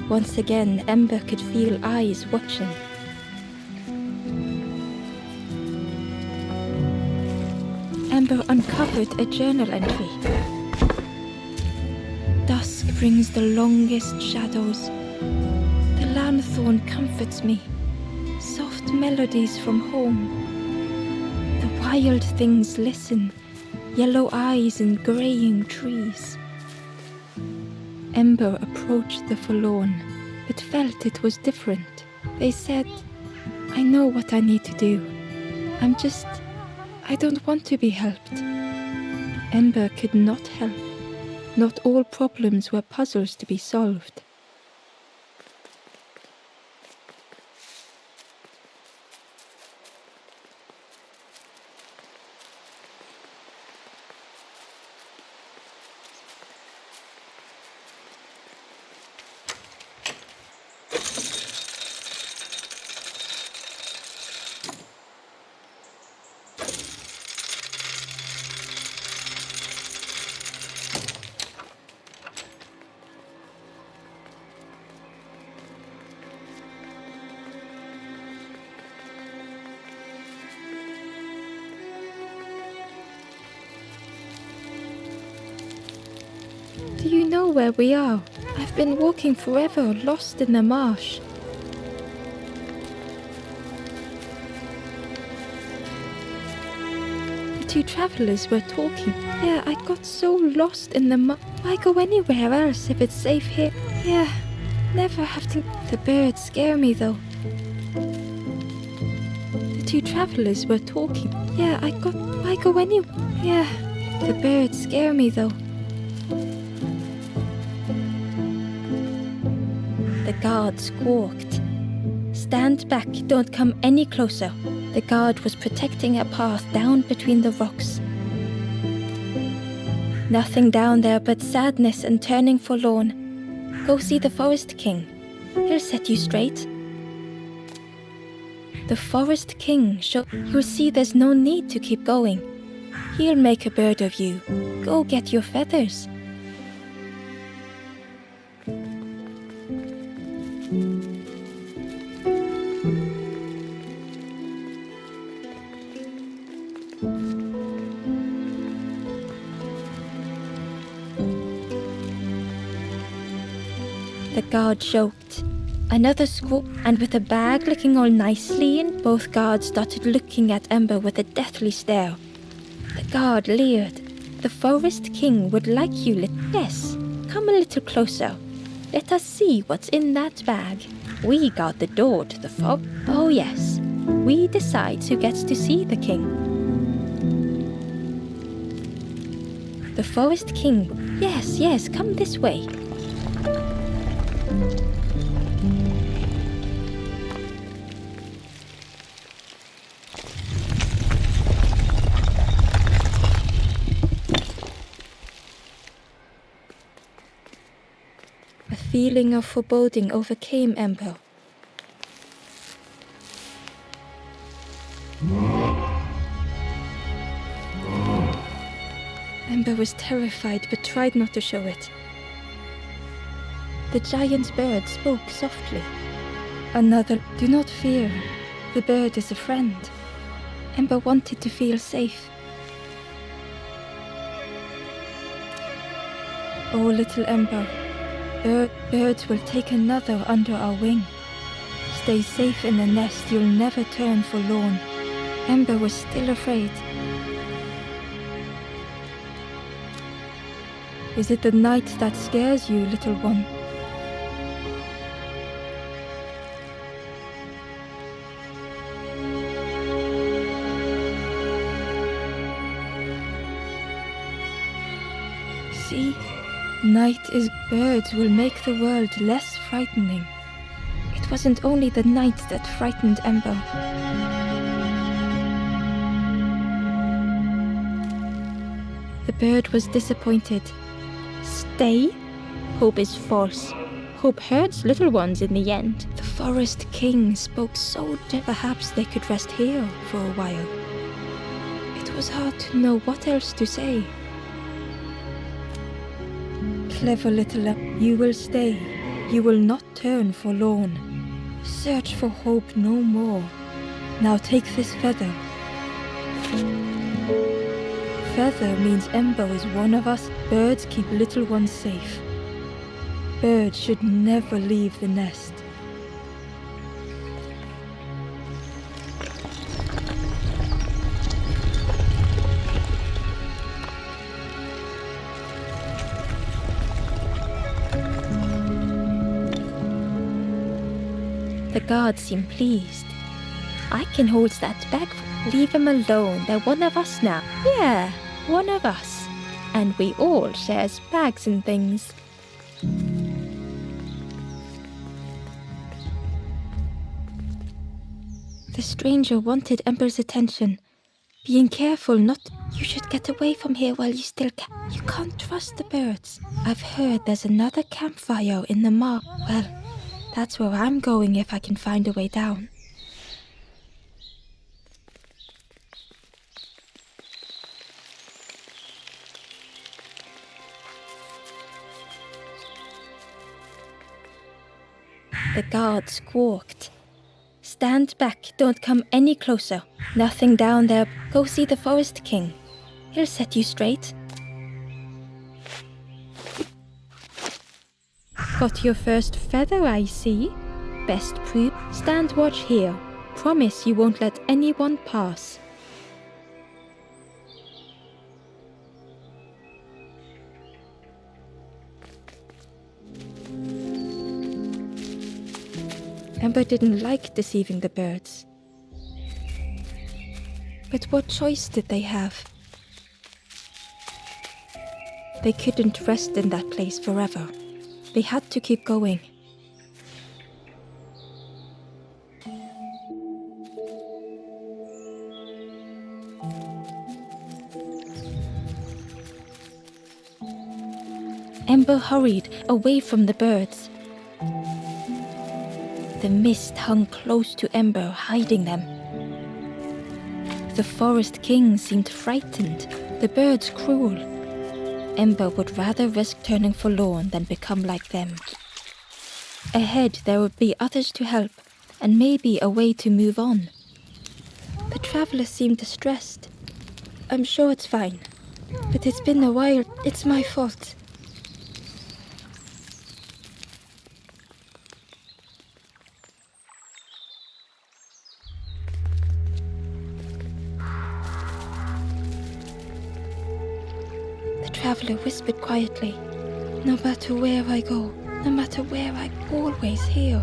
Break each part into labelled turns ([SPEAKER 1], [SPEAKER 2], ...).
[SPEAKER 1] Once again, Ember could feel eyes watching. Ember uncovered a journal entry. Dusk brings the longest shadows. The lanthorn comforts me. Soft melodies from home. The wild things listen. Yellow eyes in graying trees. Ember approached the forlorn, but felt it was different. They said, I know what I need to do. I don't want to be helped. Ember could not help. Not all problems were puzzles to be solved. Do you know where we are? I've been walking forever, lost in the marsh. The two travelers were talking. Yeah, I got so lost in the marsh. Why go anywhere else if it's safe here? Yeah, never have to. The birds scare me though. The two travelers were talking. Yeah, why go anywhere? Yeah, the birds scare me though. The guard squawked. Stand back, don't come any closer. The guard was protecting a path down between the rocks. Nothing down there but sadness and turning forlorn. Go see the Forest King. He'll set you straight. The Forest King you'll see there's no need to keep going. He'll make a bird of you. Go get your feathers. The guard joked. Another squawk, and with a bag looking all nicely in, both guards started looking at Ember with a deathly stare. The guard leered. The Forest King would like you, yes, come a little closer. Let us see what's in that bag. We guard the door to the fog. Oh yes, we decide who gets to see the king. The Forest King, yes, come this way. A feeling of foreboding overcame Ember. Ember was terrified but tried not to show it. The giant bird spoke softly. Another, do not fear. The bird is a friend. Ember wanted to feel safe. Oh, little Ember, birds will take another under our wing. Stay safe in the nest, you'll never turn forlorn. Ember was still afraid. Is it the night that scares you, little one? See? Night is birds will make the world less frightening. It wasn't only the night that frightened Ember. The bird was disappointed. Stay? Hope is false. Hope hurts little ones in the end. The Forest King spoke so perhaps they could rest here for a while. It was hard to know what else to say. Clever little, you will stay. You will not turn forlorn. Search for hope no more. Now take this feather. Feather means Ember is one of us. Birds keep little ones safe. Birds should never leave the nest. The guards seem pleased. I can hold that bag. Leave him alone. They're one of us now. Yeah, one of us. And we all shares bags and things. The stranger wanted Ember's attention. Being careful not... You should get away from here while you still can. You can't trust the birds. I've heard there's another campfire in the Well, that's where I'm going if I can find a way down. The guard squawked. Stand back, don't come any closer. Nothing down there. Go see the Forest King. He'll set you straight. Got your first feather, I see. Best prove. Stand watch here. Promise you won't let anyone pass. Ember didn't like deceiving the birds. But what choice did they have? They couldn't rest in that place forever. They had to keep going. Ember hurried away from the birds. The mist hung close to Ember, hiding them. The Forest King seemed frightened, the birds cruel. Ember would rather risk turning forlorn than become like them. Ahead there would be others to help, and maybe a way to move on. The traveler seemed distressed. I'm sure it's fine, but it's been a while. It's my fault. The traveler whispered quietly, "No matter where I go, no matter where I'm always here."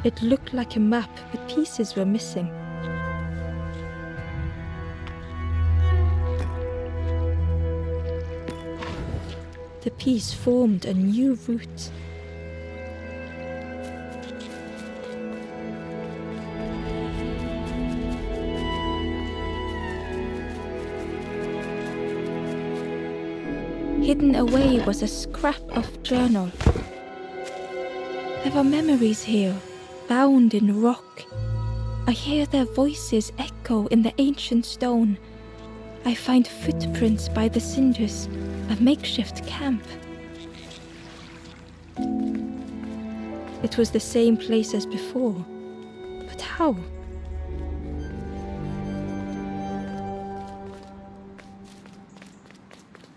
[SPEAKER 1] It looked like a map, but pieces were missing. The piece formed a new route. Hidden away was a scrap of journal. There are memories here, bound in rock. I hear their voices echo in the ancient stone. I find footprints by the cinders, a makeshift camp. It was the same place as before, but how?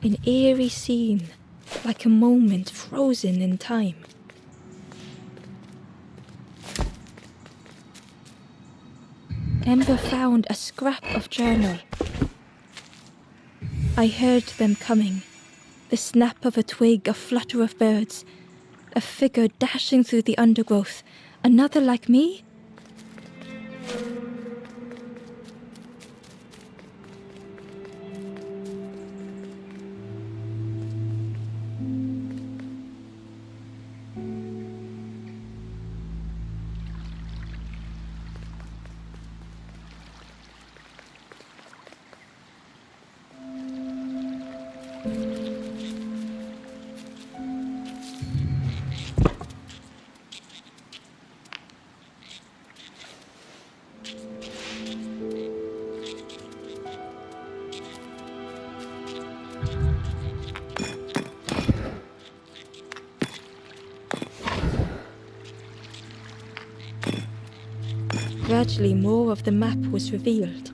[SPEAKER 1] An eerie scene, like a moment frozen in time. Ember found a scrap of journal. I heard them coming. The snap of a twig, a flutter of birds. A figure dashing through the undergrowth. Another like me? Gradually, more of the map was revealed.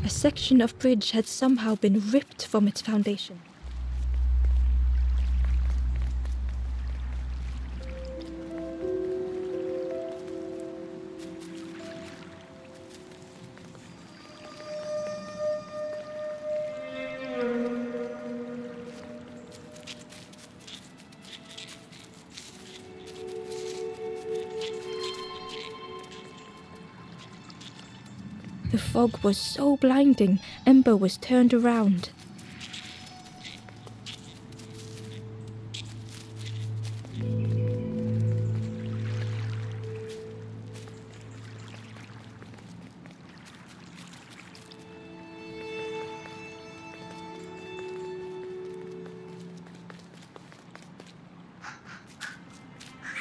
[SPEAKER 1] A section of bridge had somehow been ripped from its foundation. The fog was so blinding, Ember was turned around.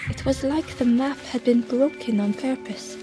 [SPEAKER 1] It was like the map had been broken on purpose.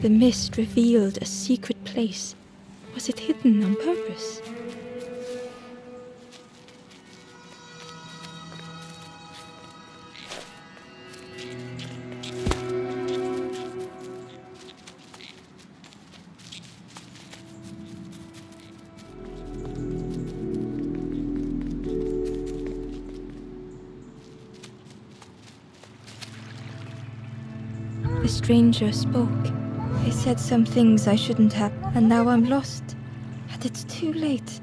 [SPEAKER 1] The mist revealed a secret place. Was it hidden on purpose? The stranger spoke. I said some things I shouldn't have, and now I'm lost. And it's too late.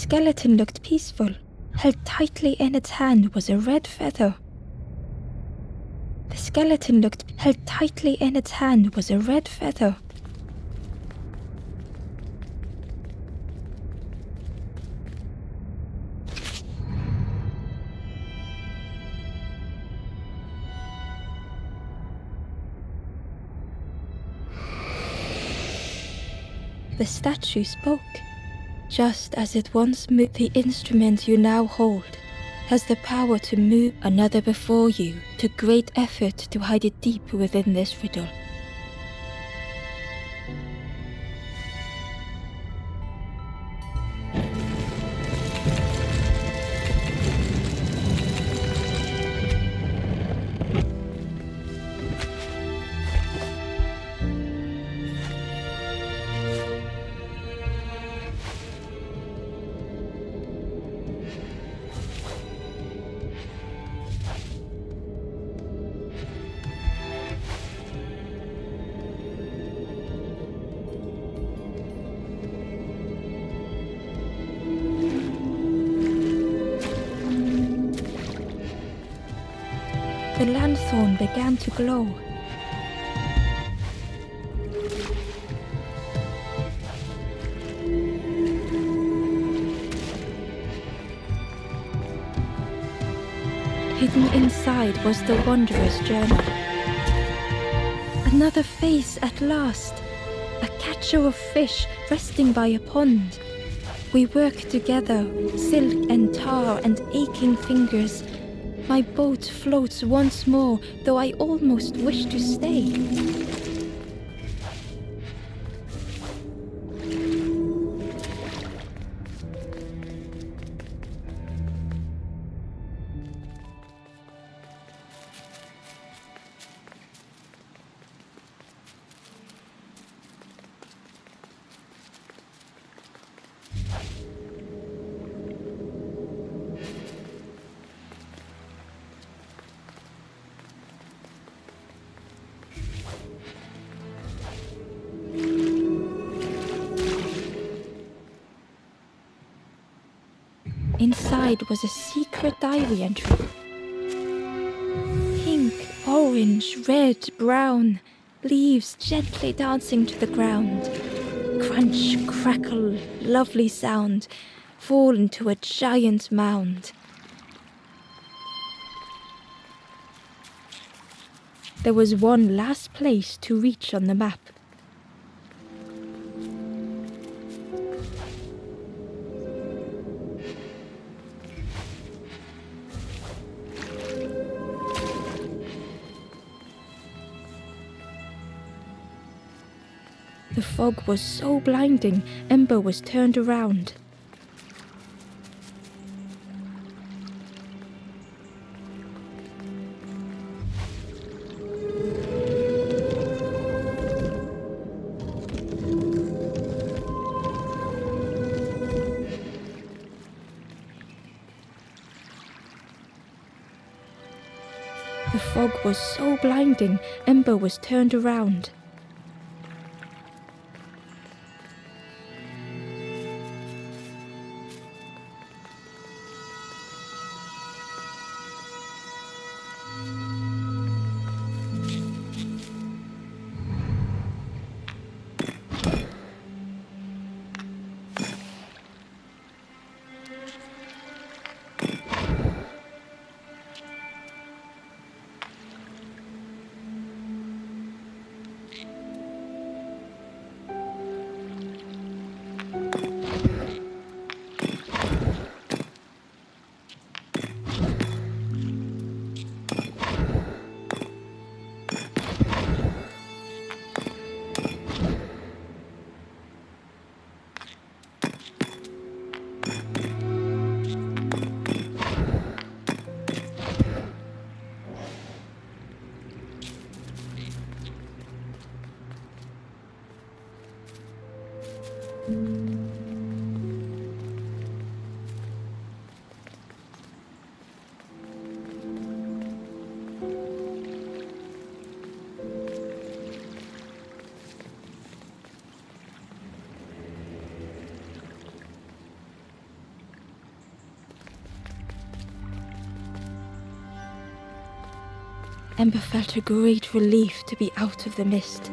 [SPEAKER 1] The skeleton looked peaceful. Held tightly in its hand was a red feather. The skeleton held tightly in its hand was a red feather. The statue spoke. Just as it once moved, the instrument you now hold has the power to move another before you to great effort to hide it deep within this riddle. The lanthorn began to glow. Hidden inside was the wanderer's journal. Another face at last. A catcher of fish resting by a pond. We work together, silk and tar and aching fingers. My boat floats once more, though I almost wish to stay. Inside was a secret diary entry. Pink, orange, red, brown, leaves gently dancing to the ground. Crunch, crackle, lovely sound, fall into a giant mound. There was one last place to reach on the map. The fog was so blinding, Ember was turned around. The fog was so blinding, Ember was turned around. Ember felt a great relief to be out of the mist.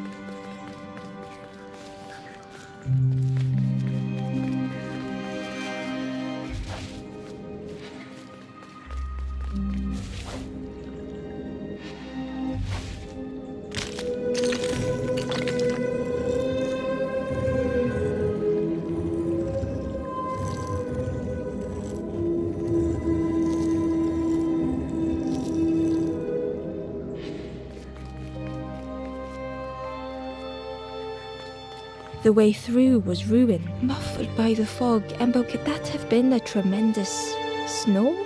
[SPEAKER 1] The way through was ruin, muffled by the fog. Ember, could that have been a tremendous snow?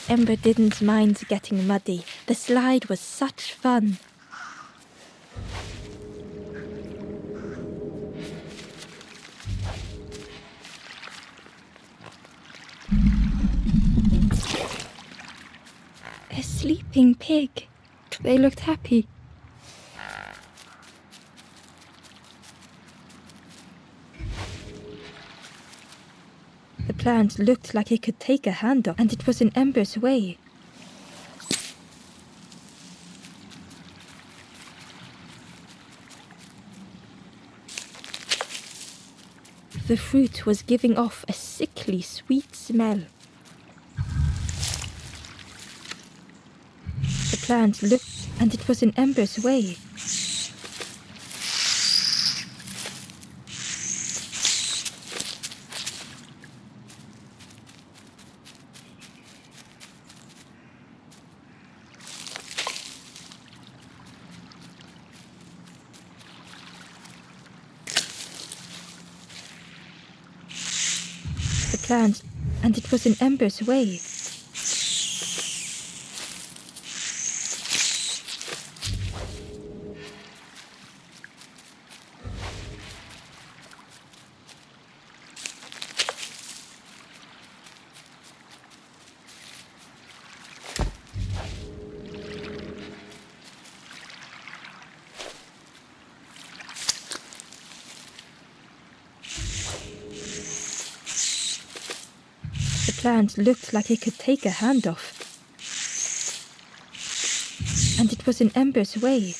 [SPEAKER 1] Ember didn't mind getting muddy. The slide was such fun. A sleeping pig. They looked happy. The plant looked like it could take a hand off, and it was in Ember's way. The fruit was giving off a sickly sweet smell. The plant looked, and it was in Ember's way. The plant, and it was in Ember's way. The plant looked like it could take a hand off, and it was in Ember's way.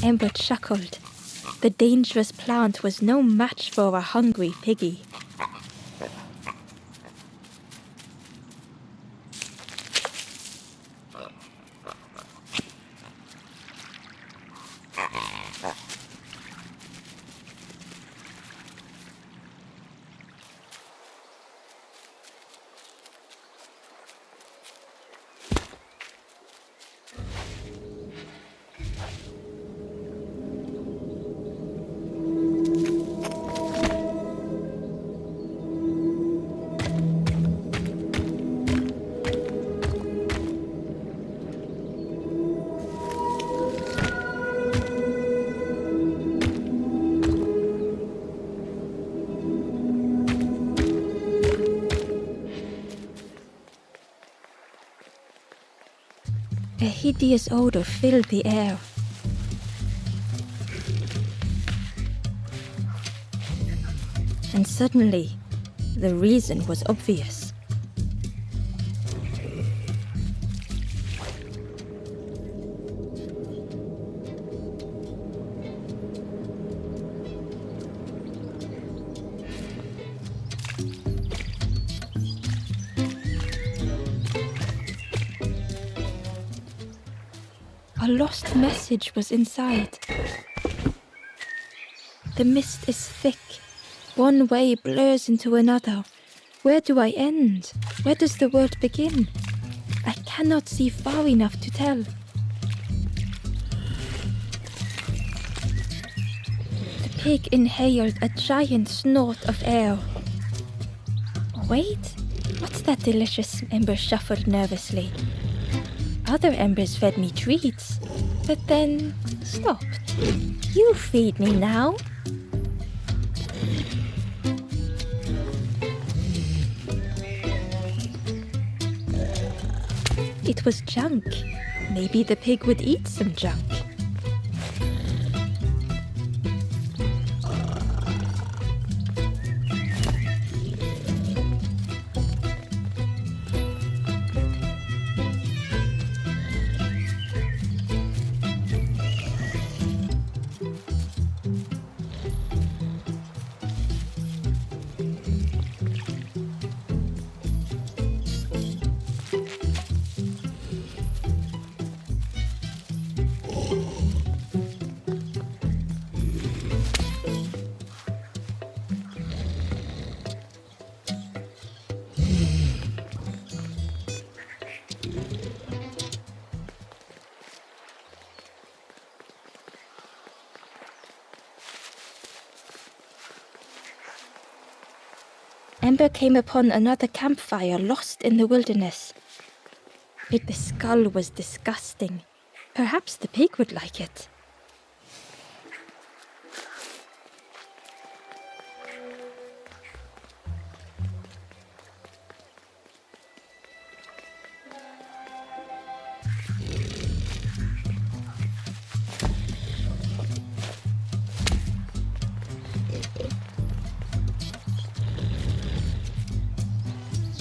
[SPEAKER 1] Ember chuckled. The dangerous plant was no match for a hungry piggy. A hideous odor filled the air. And suddenly, the reason was obvious. A lost message was inside. The mist is thick. One way blurs into another. Where do I end? Where does the world begin? I cannot see far enough to tell. The pig inhaled a giant snort of air. Wait, what's that delicious? Ember shuffled nervously. Other embers fed me treats, but then stopped. You feed me now. It was junk. Maybe the pig would eat some junk. Ember came upon another campfire lost in the wilderness. The skull was disgusting. Perhaps the pig would like it.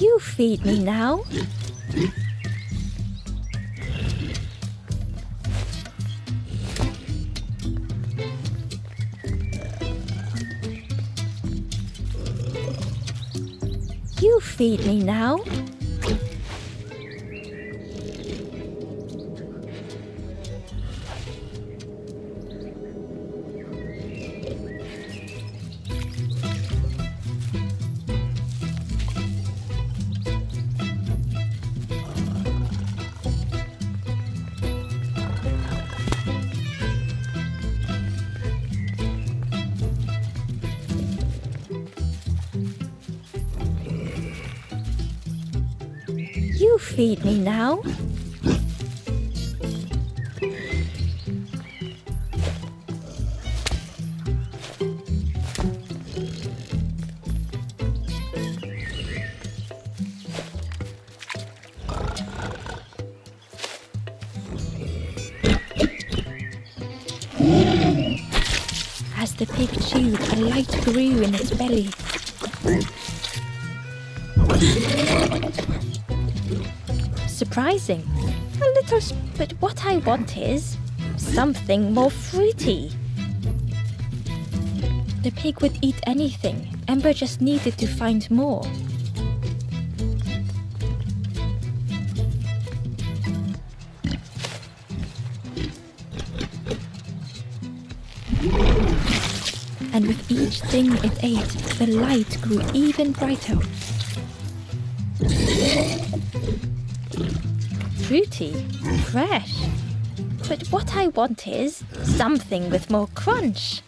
[SPEAKER 1] You feed me now. You feed me now. You feed me now. As the pig chewed, a light grew in its belly. Surprising. A little, but what I want is something more fruity. The pig would eat anything. Ember just needed to find more. And with each thing it ate, the light grew even brighter. Fruity, fresh. But what I want is something with more crunch.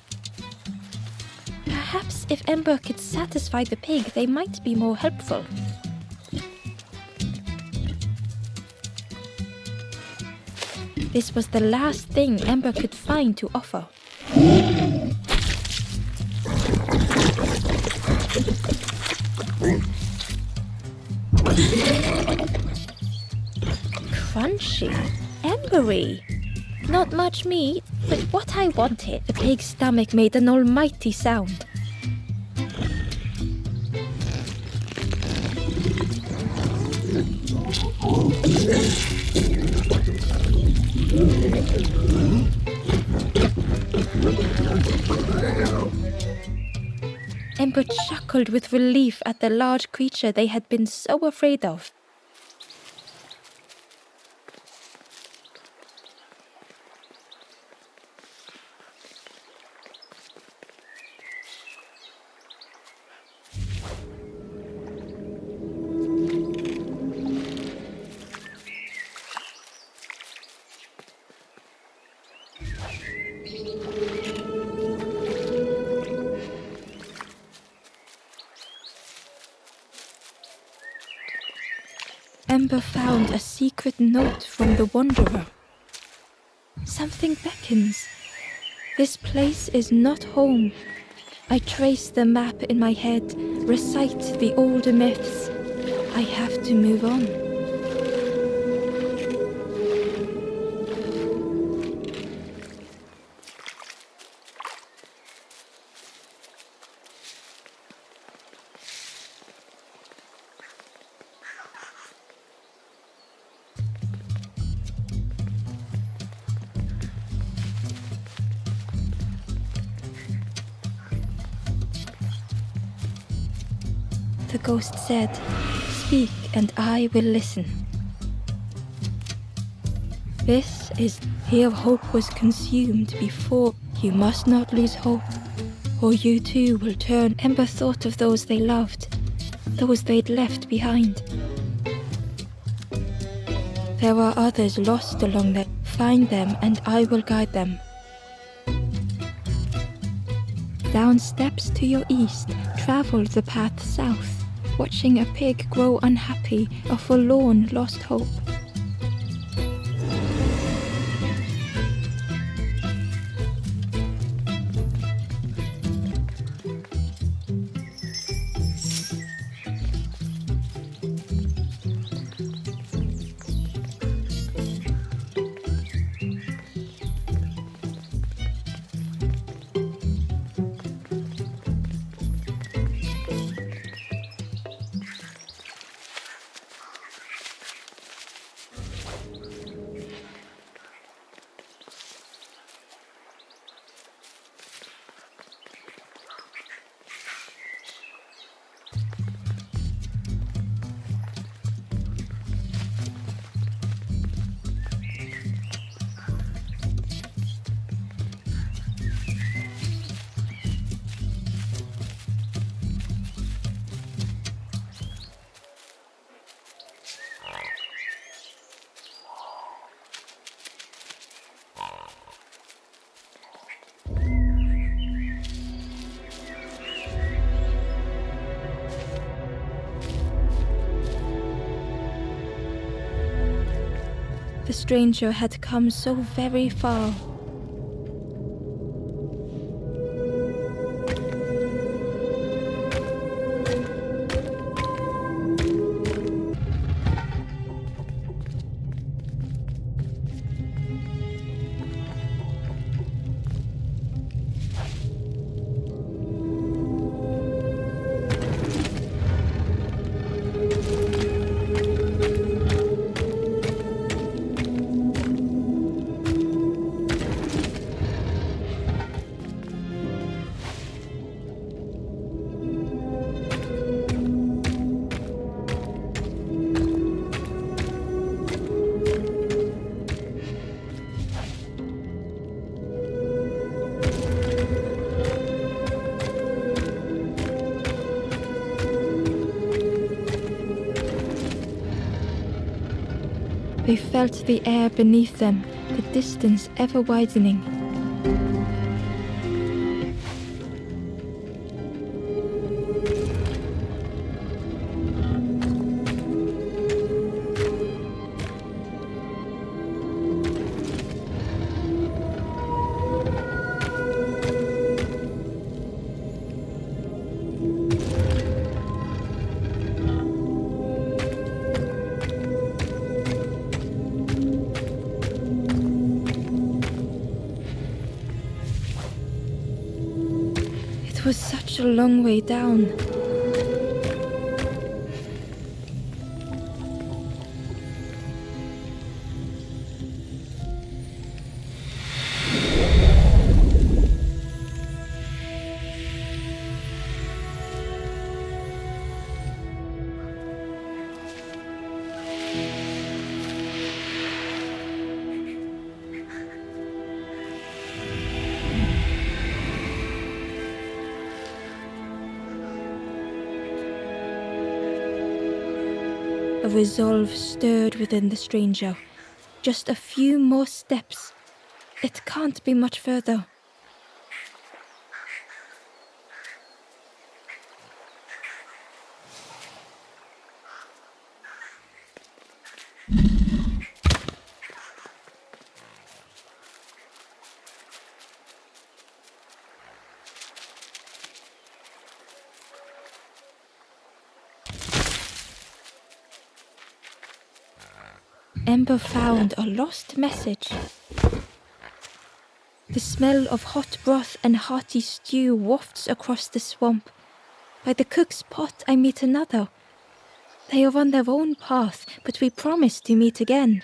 [SPEAKER 1] Perhaps if Ember could satisfy the pig, they might be more helpful. This was the last thing Ember could find to offer. Crunchy, embery. Not much meat, but what I wanted. The pig's stomach made an almighty sound. Ember chuckled with relief at the large creature they had been so afraid of. Ember found a secret note from the Wanderer. Something beckons. This place is not home. I trace the map in my head, recite the older myths. I have to move on. The ghost said, "Speak and I will listen." This is here hope was consumed before. You must not lose hope, or you too will turn. Ember thought of those they loved, those they'd left behind. There are others lost along there. Find them and I will guide them. Down steps to your east, travel the path south. watching a pig grow unhappy, a forlorn, lost hope. The stranger had come so very far. They felt the air beneath them, the distance ever widening. It was such a long way down. A resolve stirred within the stranger. Just a few more steps. It can't be much further. Ember found a lost message. The smell of hot broth and hearty stew wafts across the swamp. By the cook's pot I meet another. They are on their own path, but we promise to meet again.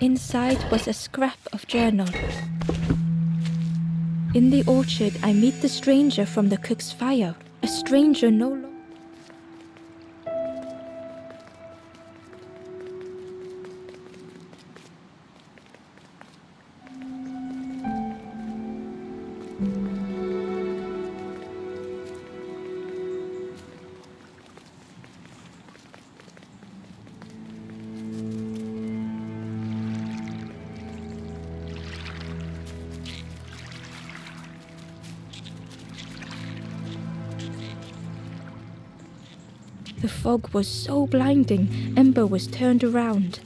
[SPEAKER 1] Inside was a scrap of journal. In the orchard, I meet the stranger from the cook's fire. A stranger no longer. The fog was so blinding, Ember was turned around.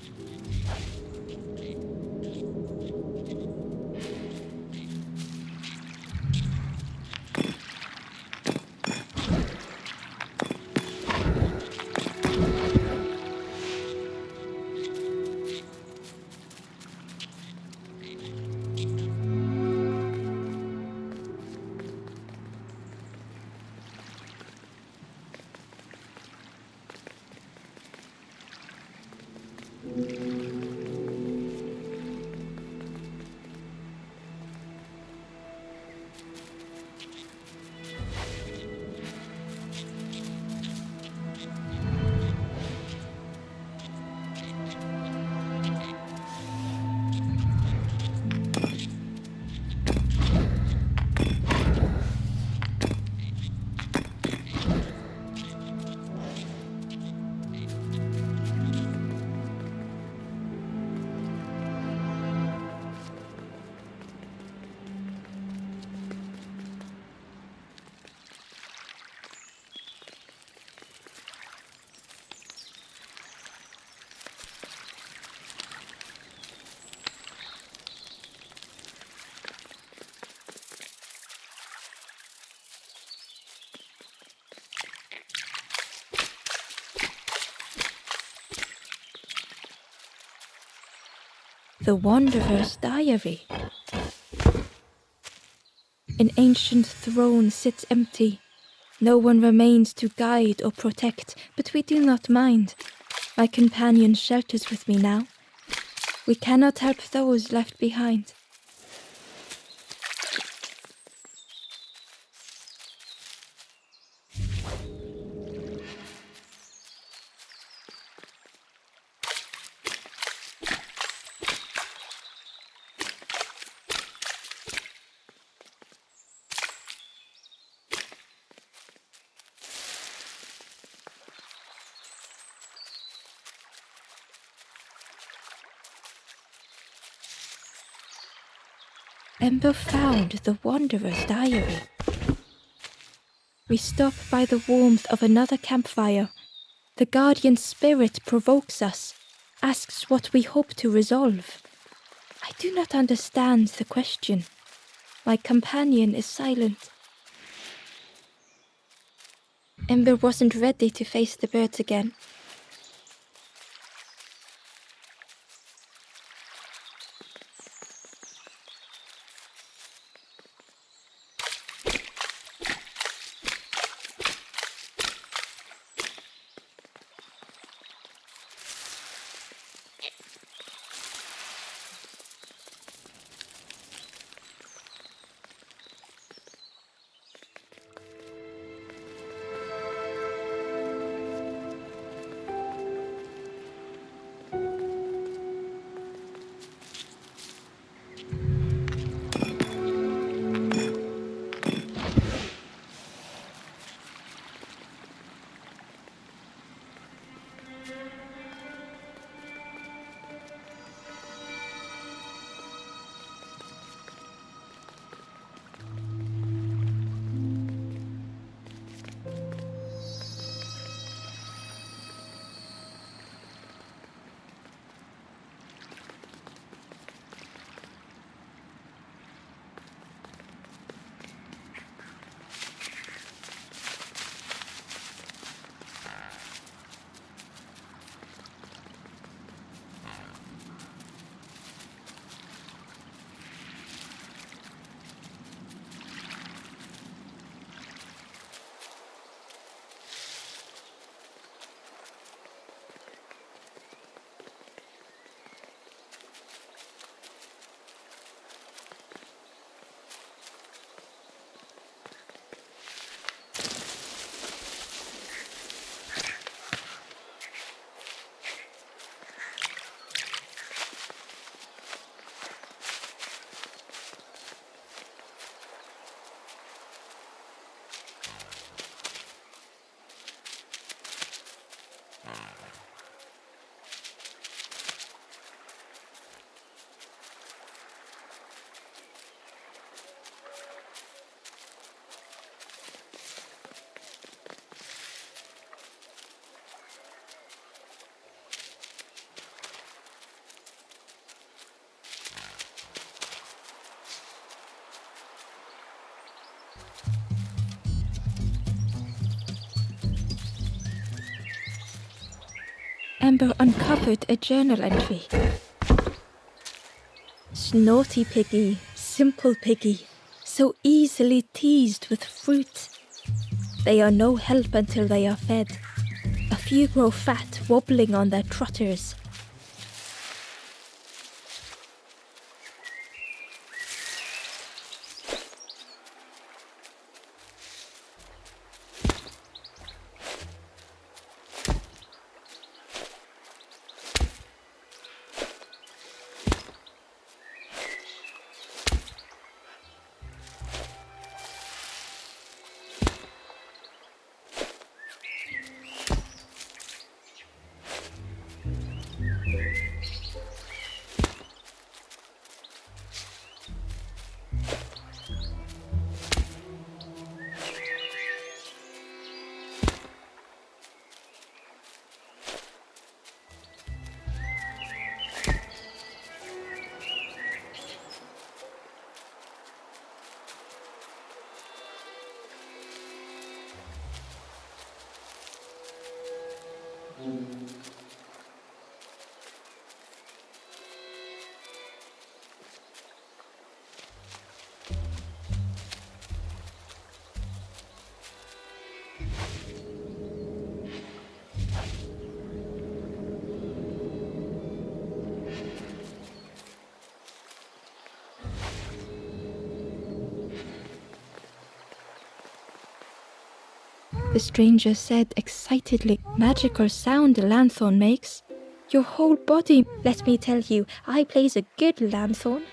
[SPEAKER 1] The Wanderer's Diary. An ancient throne sits empty. No one remains to guide or protect, but we do not mind. My companion shelters with me now. We cannot help those left behind. Ember found the Wanderer's Diary. We stop by the warmth of another campfire. The guardian spirit provokes us, asks what we hope to resolve. I do not understand the question. My companion is silent. Ember wasn't ready to face the birds again. Ember uncovered a journal entry. Snotty piggy, simple piggy, so easily teased with fruit. They are no help until they are fed. A few grow fat, wobbling on their trotters. The stranger said excitedly, "Magical sound the lanthorn makes. Your whole body, let me tell you, I plays a good lanthorn."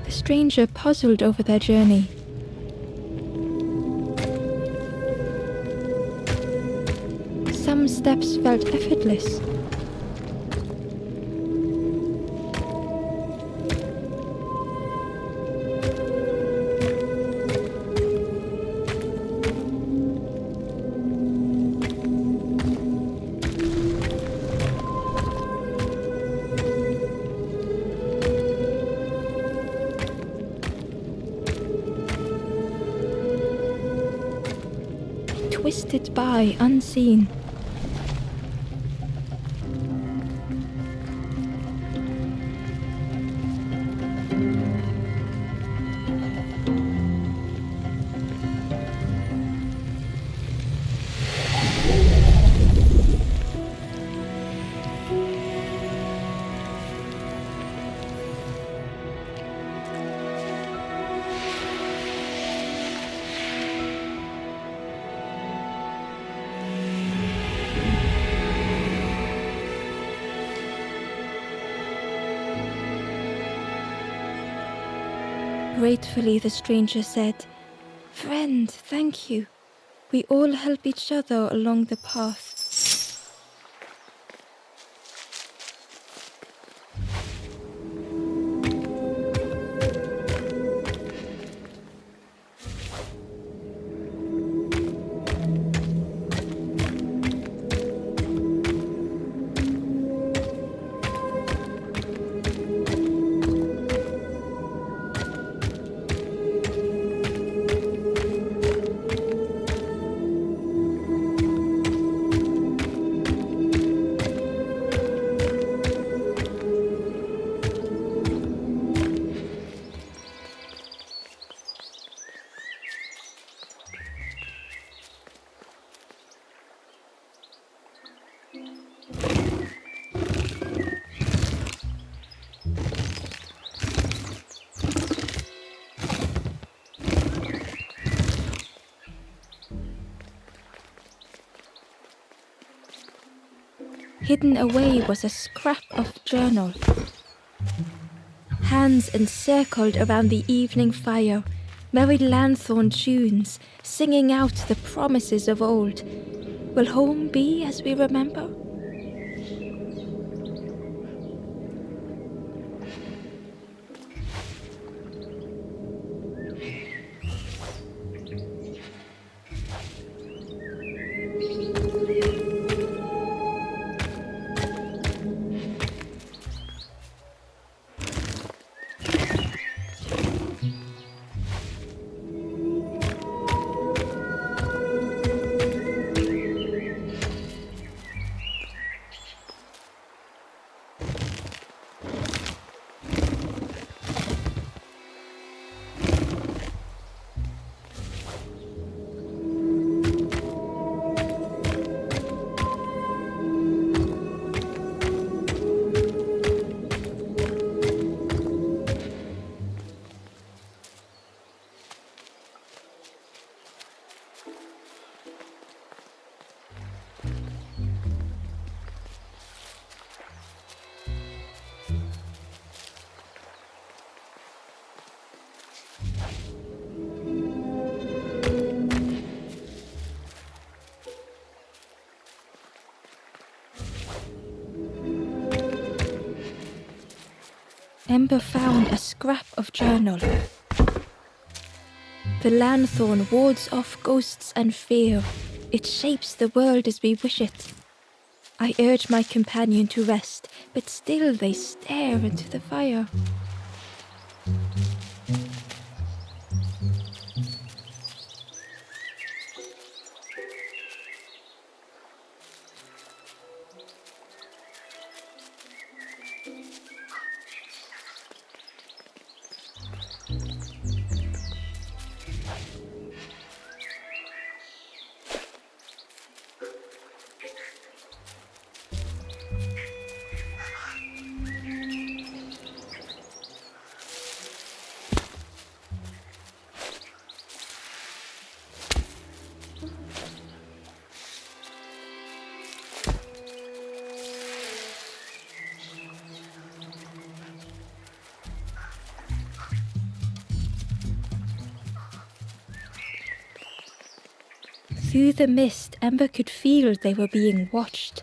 [SPEAKER 1] The stranger puzzled over their journey. Some steps felt effortless. Twisted by unseen. Gratefully, the stranger said, "Friend, thank you. We all help each other along the path." Hidden away was a scrap of journal. Hands encircled around the evening fire, merry lanthorn tunes, singing out the promises of old. Will home be as we remember? Ember found a scrap of journal. The lanthorn wards off ghosts and fear. It shapes the world as we wish it. I urge my companion to rest, but still they stare into the fire. Through the mist, Ember could feel they were being watched.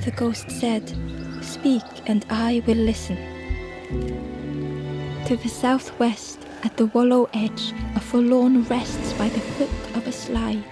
[SPEAKER 1] The ghost said, "Speak and I will listen." To the southwest, at the wallow edge, a forlorn rests by the foot of a slide.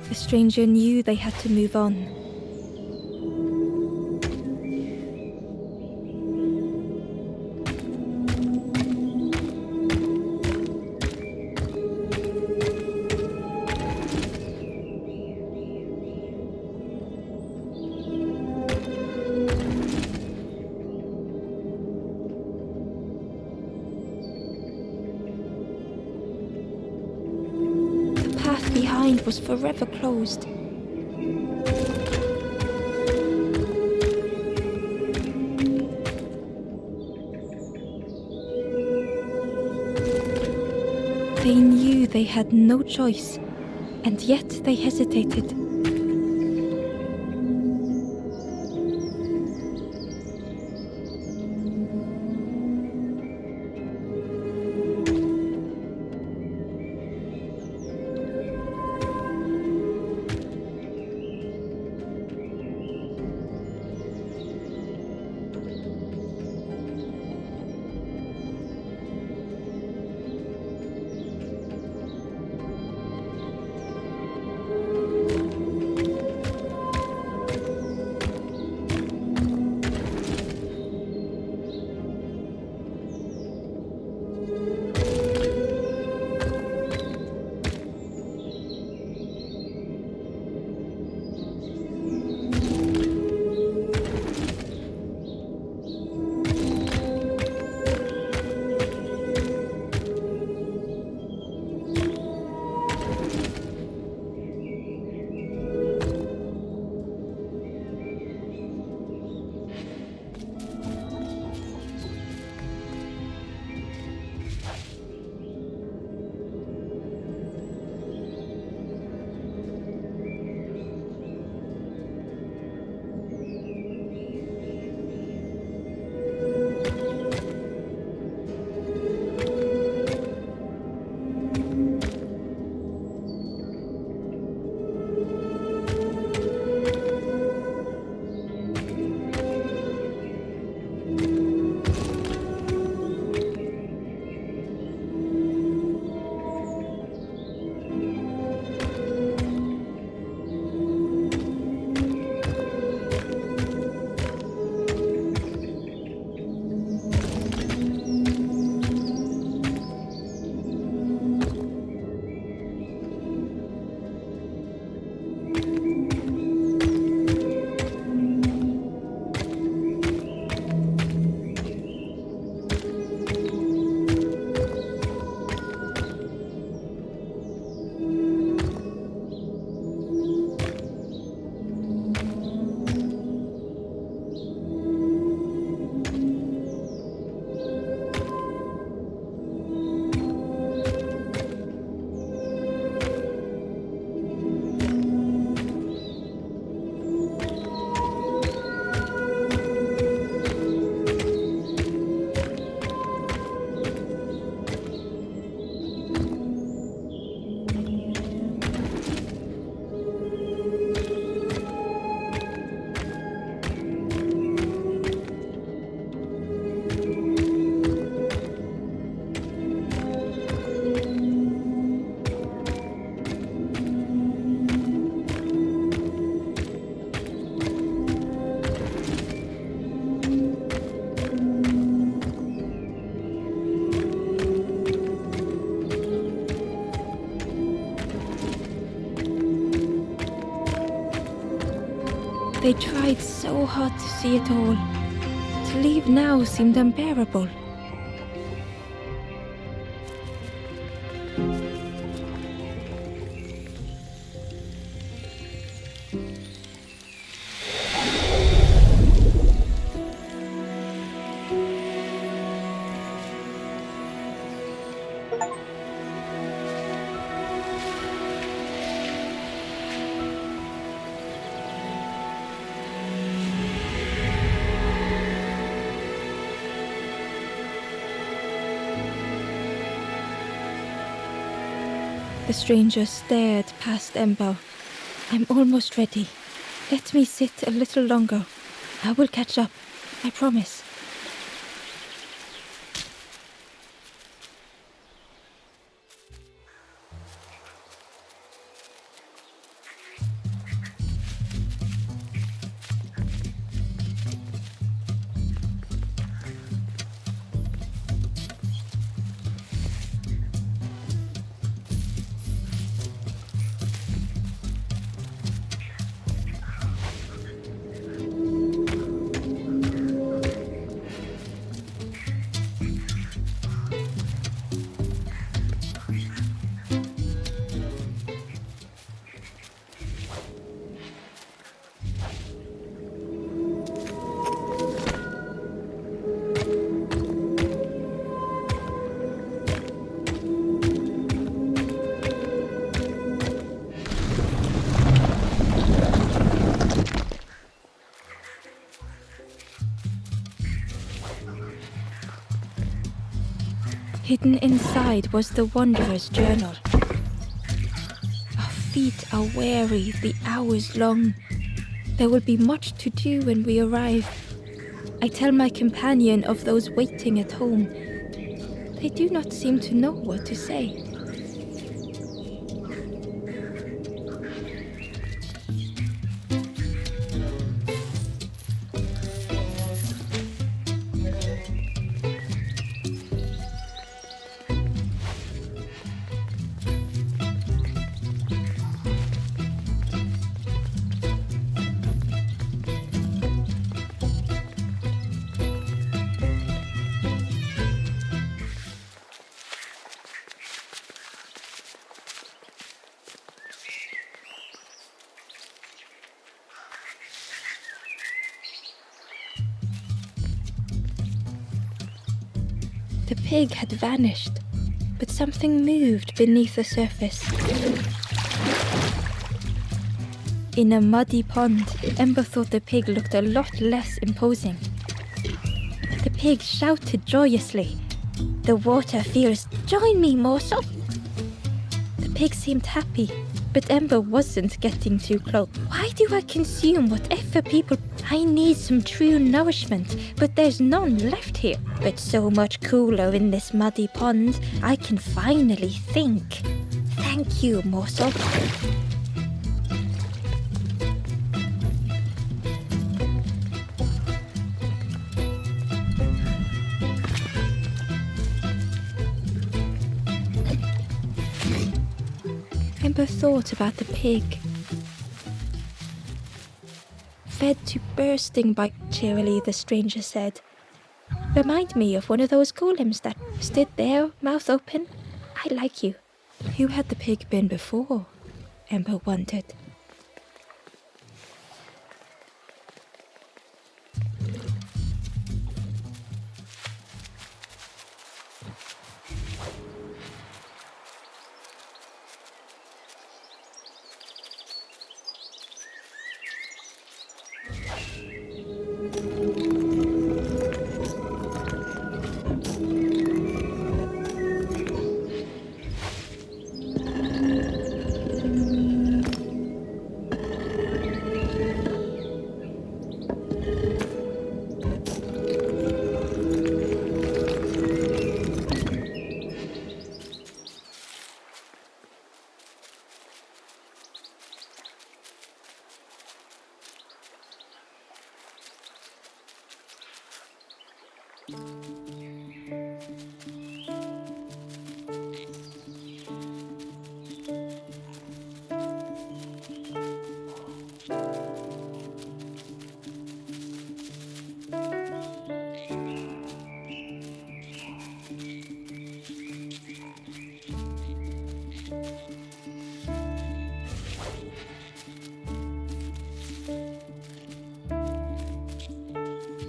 [SPEAKER 1] The stranger knew they had to move on. The path behind was forever closed. They knew they had no choice, and yet they hesitated. They tried so hard to see it all. To leave now seemed unbearable. The stranger stared past Ember. I'm almost ready. Let me sit a little longer. I will catch up. I promise. Hidden inside was the Wanderer's journal. Our feet are weary, the hours long. There will be much to do when we arrive. I tell my companion of those waiting at home. They do not seem to know what to say. The pig had vanished, but something moved beneath the surface. In a muddy pond, Ember thought the pig looked a lot less imposing. The pig shouted joyously. The water feels, "Join me, morsel!" The pig seemed happy, but Ember wasn't getting too close. Why do I consume whatever people... I need some true nourishment, but there's none left here. But so much cooler in this muddy pond, I can finally think. Thank you, morsel. Ember thought about the pig. Fed to bursting by cheerily, the stranger said. Remind me of one of those golems that stood there, mouth open. I like you. Who had the pig been before? Ember wondered.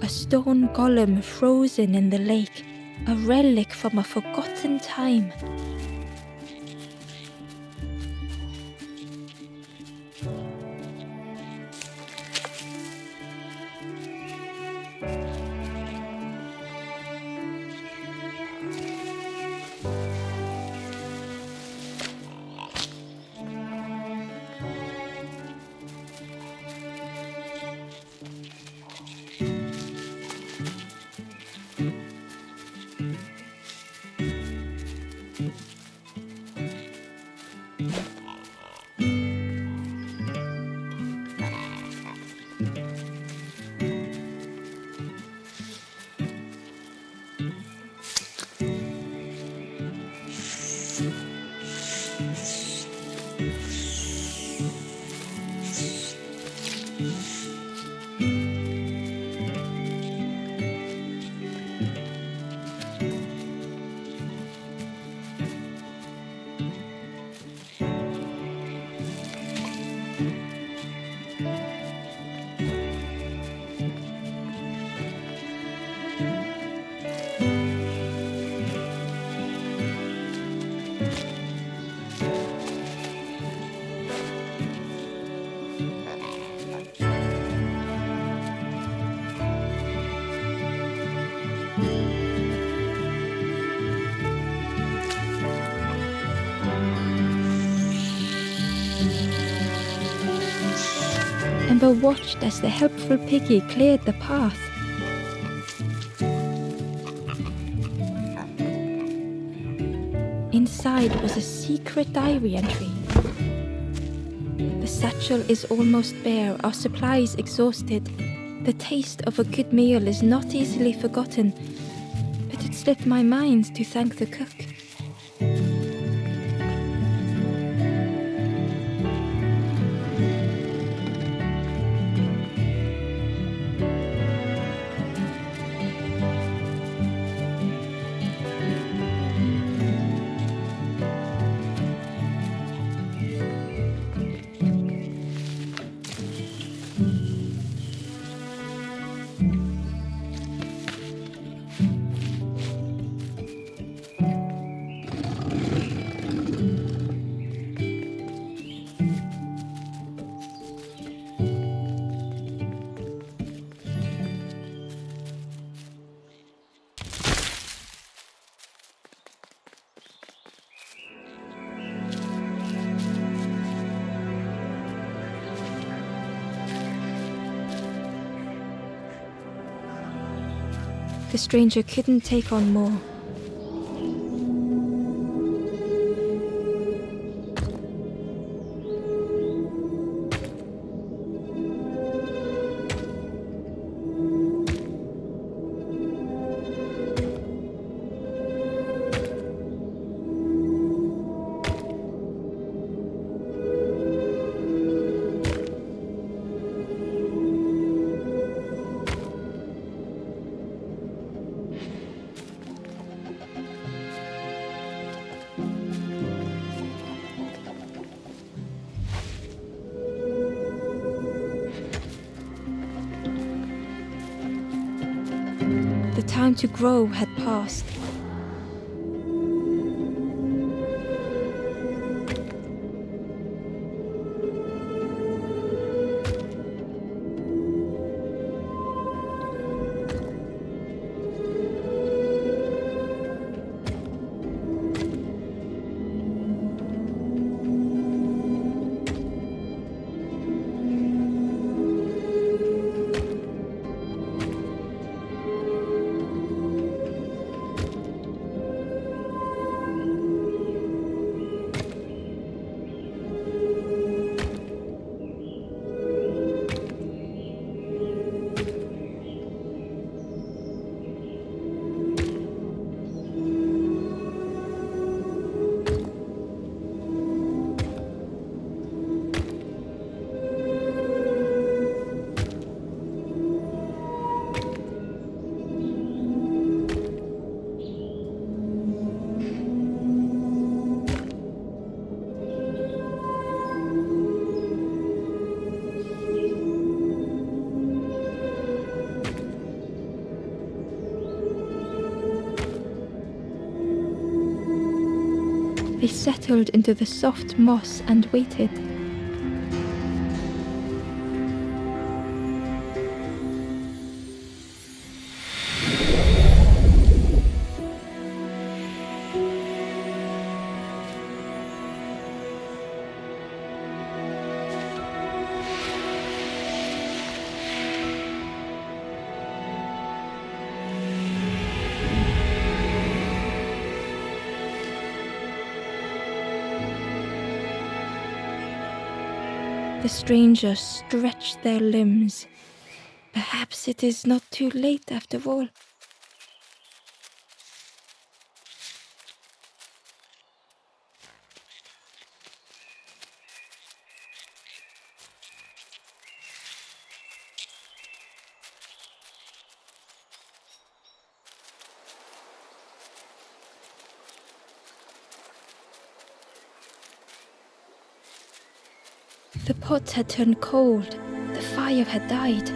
[SPEAKER 1] A stone golem frozen in the lake, a relic from a forgotten time. Ember watched as the helpful piggy cleared the path. Inside was a secret diary entry. The satchel is almost bare, our supplies exhausted. The taste of a good meal is not easily forgotten, but it slipped my mind to thank the cook. The stranger couldn't take on more. The time to grow had passed. They settled into the soft moss and waited. The strangers stretched their limbs. Perhaps it is not too late after all. The pot had turned cold. The fire had died.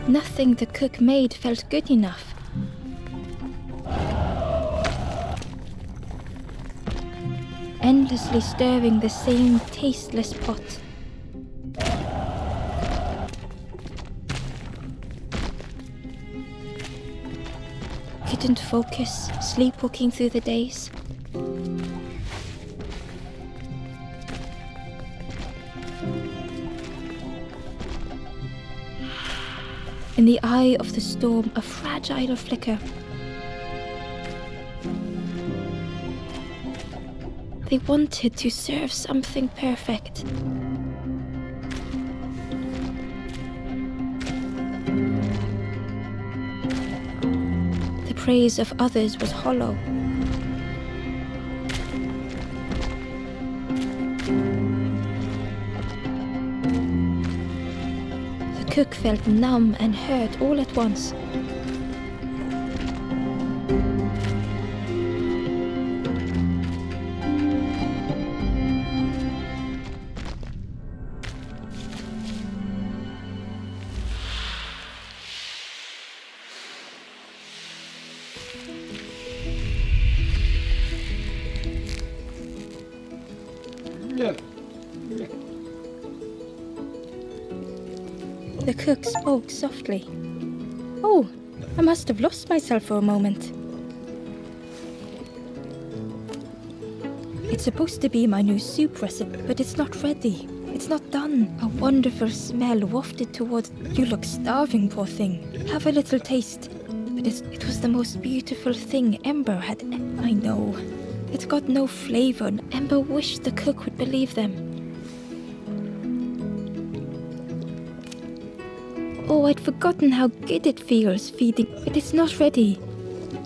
[SPEAKER 1] Nothing the cook made felt good enough. Endlessly stirring the same tasteless pot. Could couldn't focus, sleepwalking through the days. In the eye of the storm, a fragile flicker. They wanted to serve something perfect. The praise of others was hollow. The cook felt numb and hurt all at once. The cook spoke softly. "Oh, I must have lost myself for a moment. It's supposed to be my new soup recipe, but it's not ready. It's not done." A wonderful smell wafted towards. "You look starving, poor thing. Have a little taste." But it was the most beautiful thing Ember had. I know. It got no flavor, and Ember wished the cook would believe them. "Oh, I'd forgotten how good it feels feeding, but it's not ready."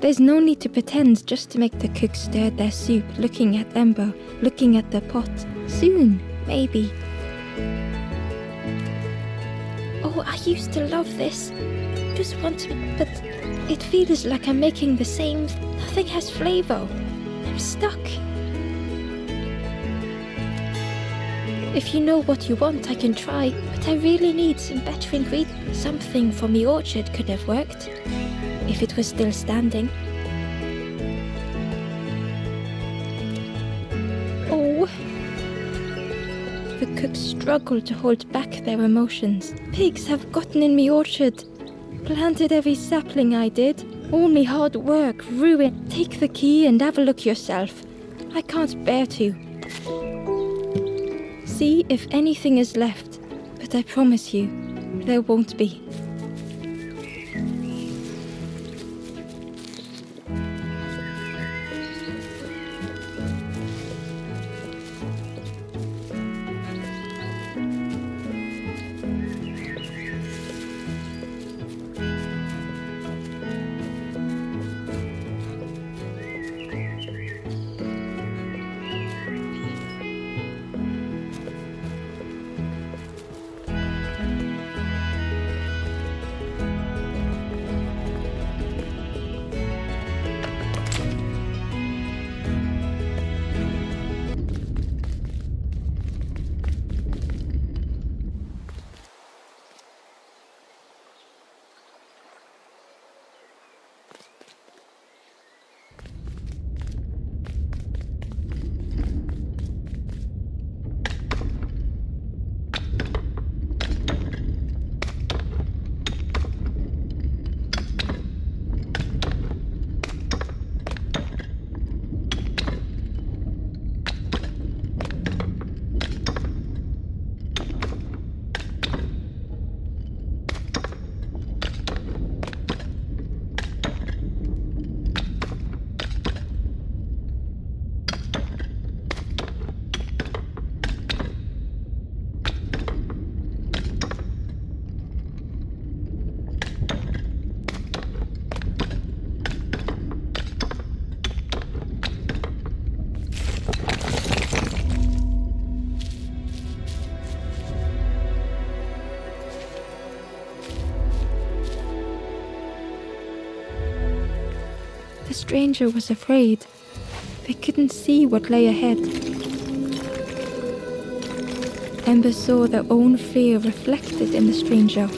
[SPEAKER 1] There's no need to pretend, just to make the cook stir their soup, looking at Ember, looking at the pot. "Soon, maybe." "Oh, I used to love this. Just want to, but it feels like I'm making the same. Nothing has flavor. I'm stuck." "If you know what you want, I can try, but I really need some better ingredients. Something from the orchard could have worked, if it was still standing." "Oh." The cook struggled to hold back their emotions. "Pigs have gotten in me orchard. Planted every sapling I did. All me hard work ruined. Take the key and have a look yourself. I can't bear to. See if anything is left, but I promise you, there won't be." The stranger was afraid. They couldn't see what lay ahead. Ember saw their own fear reflected in the stranger.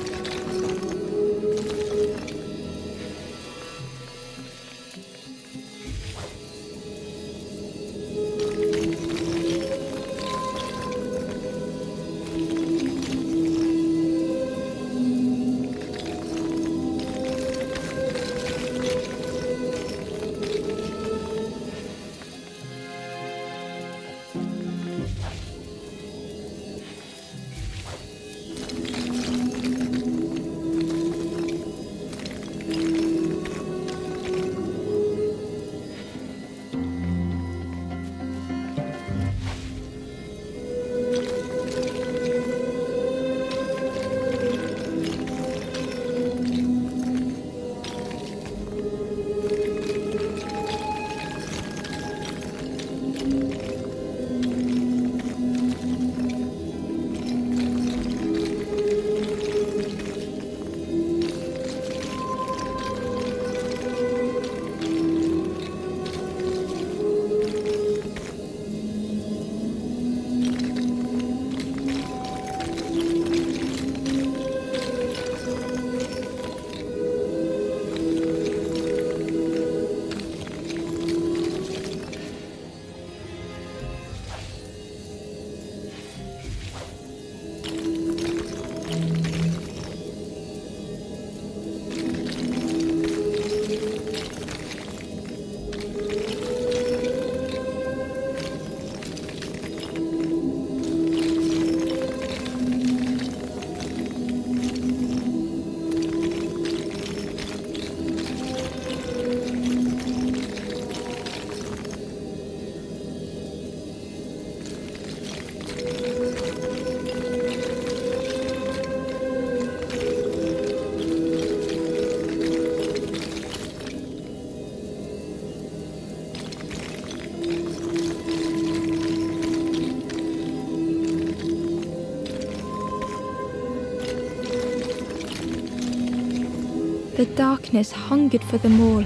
[SPEAKER 1] The darkness hungered for them all.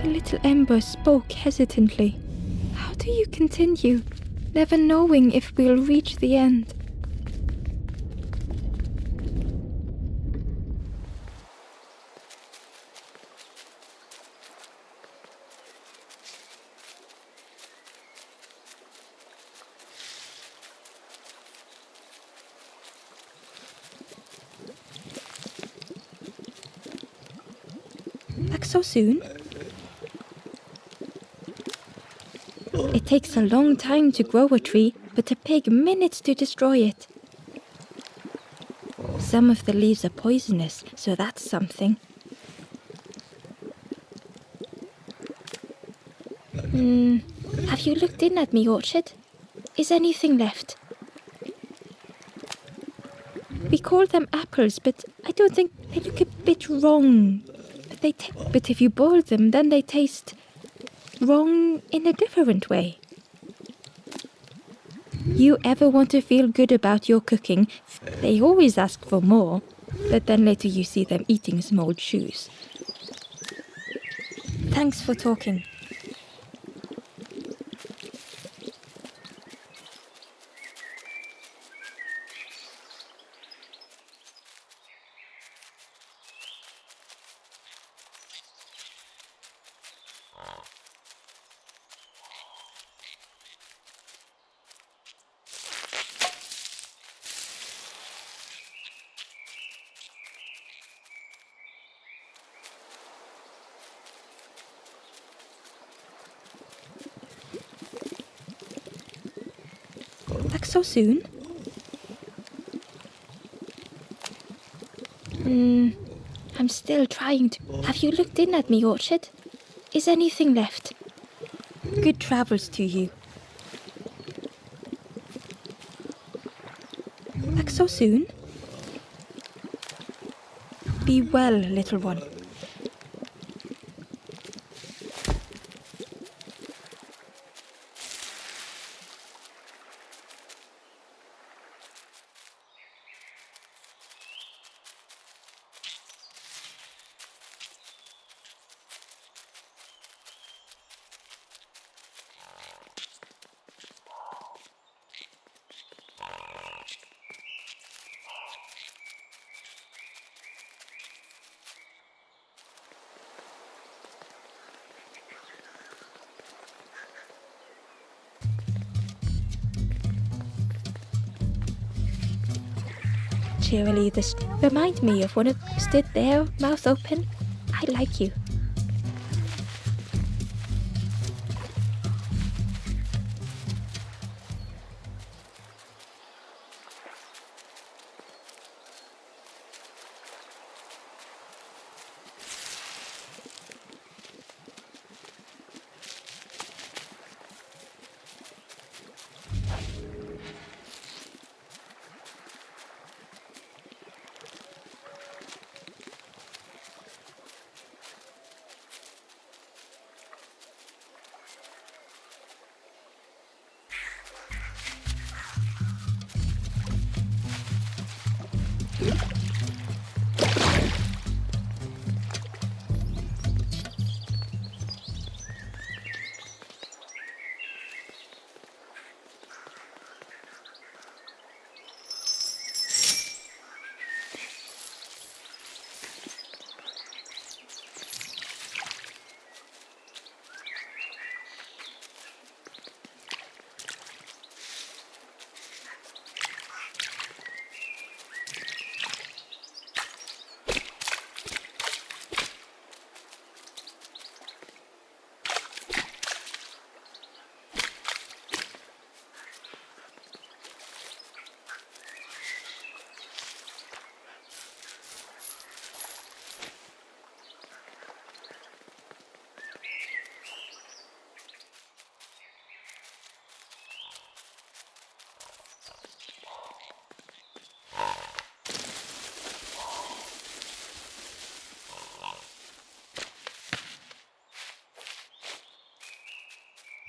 [SPEAKER 1] The little ember spoke hesitantly. How do you continue, never knowing if we'll reach the end? Back so soon? It takes a long time to grow a tree, but a pig minutes to destroy it. Some of the leaves are poisonous, so that's something. Have you looked in at me orchard? Is anything left? We call them apples, but I don't think they look a bit wrong. But if you boil them, then they taste wrong in a different way. You ever want to feel good about your cooking, they always ask for more, but then later you see them eating some old shoes. Thanks for talking. Back so soon? I'm still trying to... Have you looked in at me, orchard? Is anything left? Good travels to you. Back so soon? Be well, little one. Cheerleaders remind me of one of stood there, mouth open. I like you.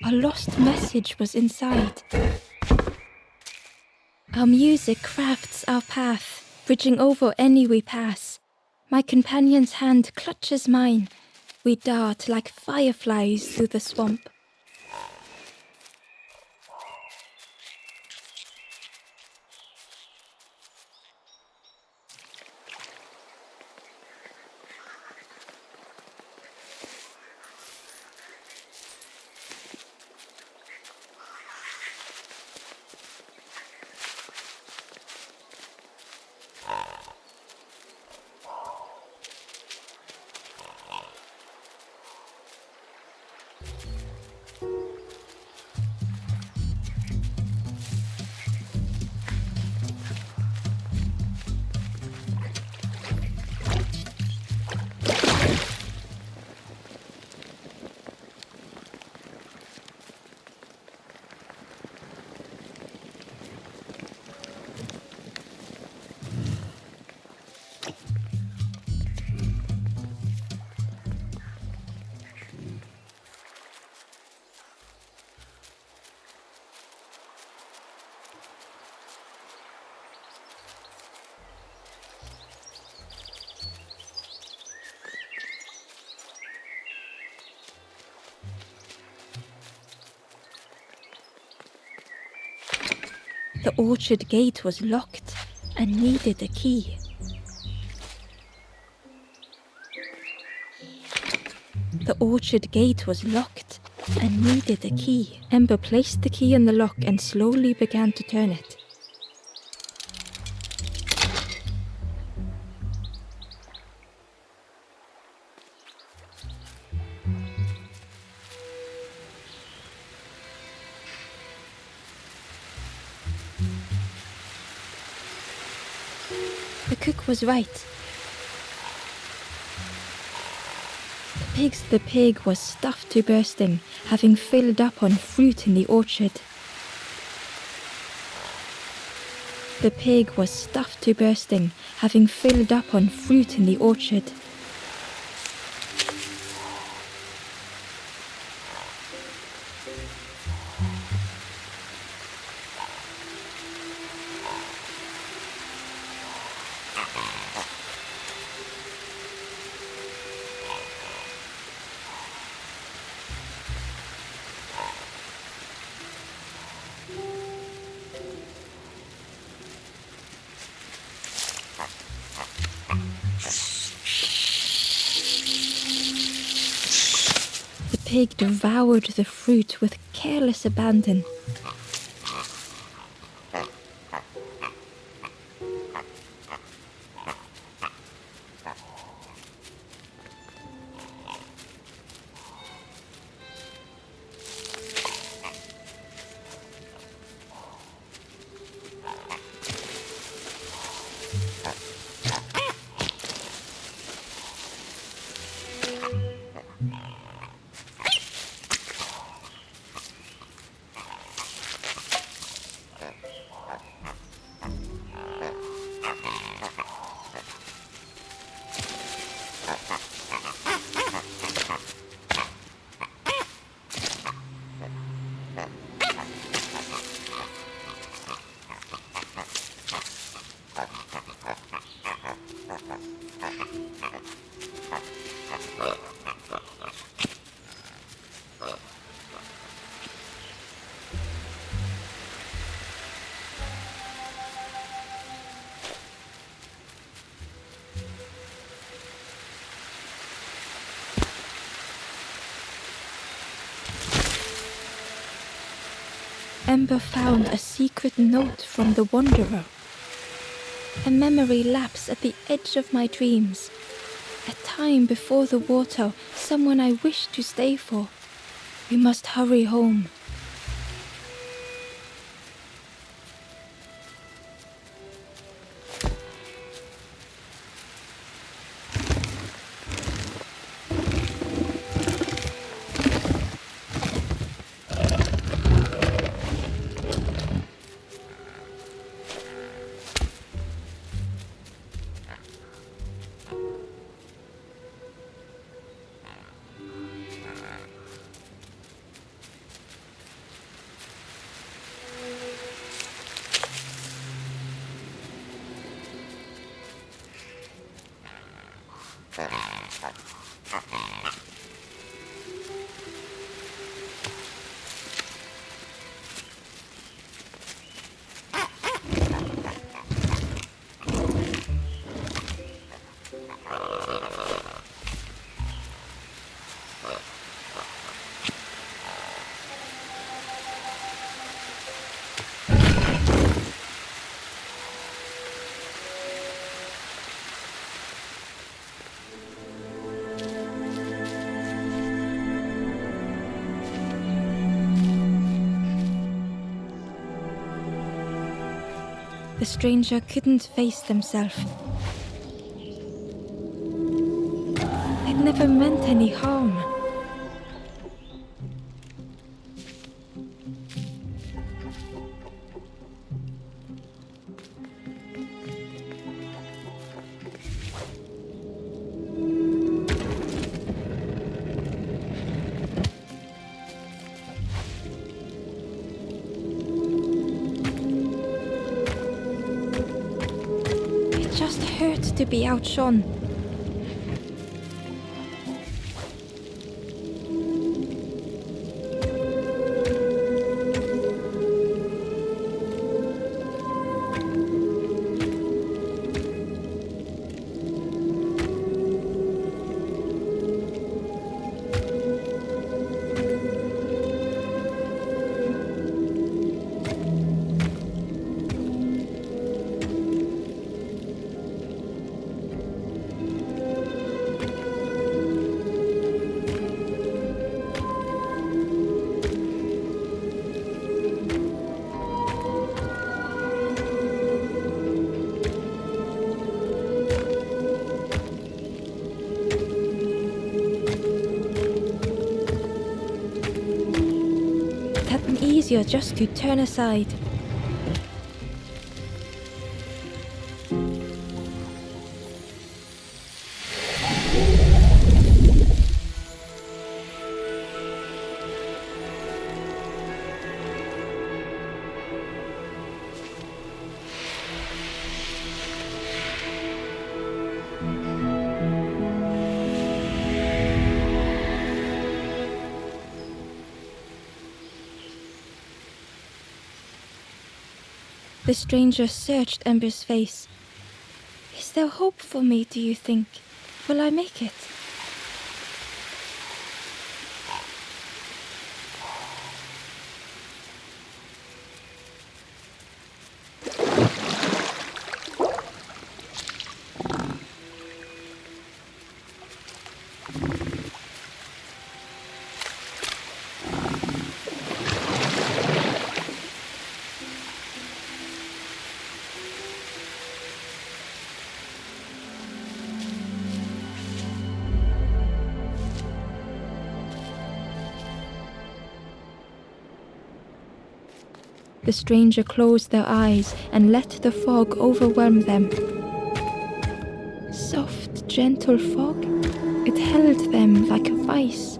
[SPEAKER 1] A lost message was inside. Our music crafts our path, bridging over any we pass. My companion's hand clutches mine. We dart like fireflies through the swamp. The orchard gate was locked and needed a key. The orchard gate was locked and needed a key. Ember placed the key in the lock and slowly began to turn it. The cook was right. The pig was stuffed to bursting, having filled up on fruit in the orchard. The pig was stuffed to bursting, having filled up on fruit in the orchard. The pig devoured the fruit with careless abandon. Ember found a secret note from the Wanderer. A memory lapse at the edge of my dreams. A time before the water, someone I wish to stay for. We must hurry home. The stranger couldn't face themselves. They'd never meant any harm. It just hurt to be outshone. It had been easier just to turn aside. The stranger searched Ember's face. Is there hope for me, do you think? Will I make it? The stranger closed their eyes and let the fog overwhelm them. Soft, gentle fog. It held them like a vice.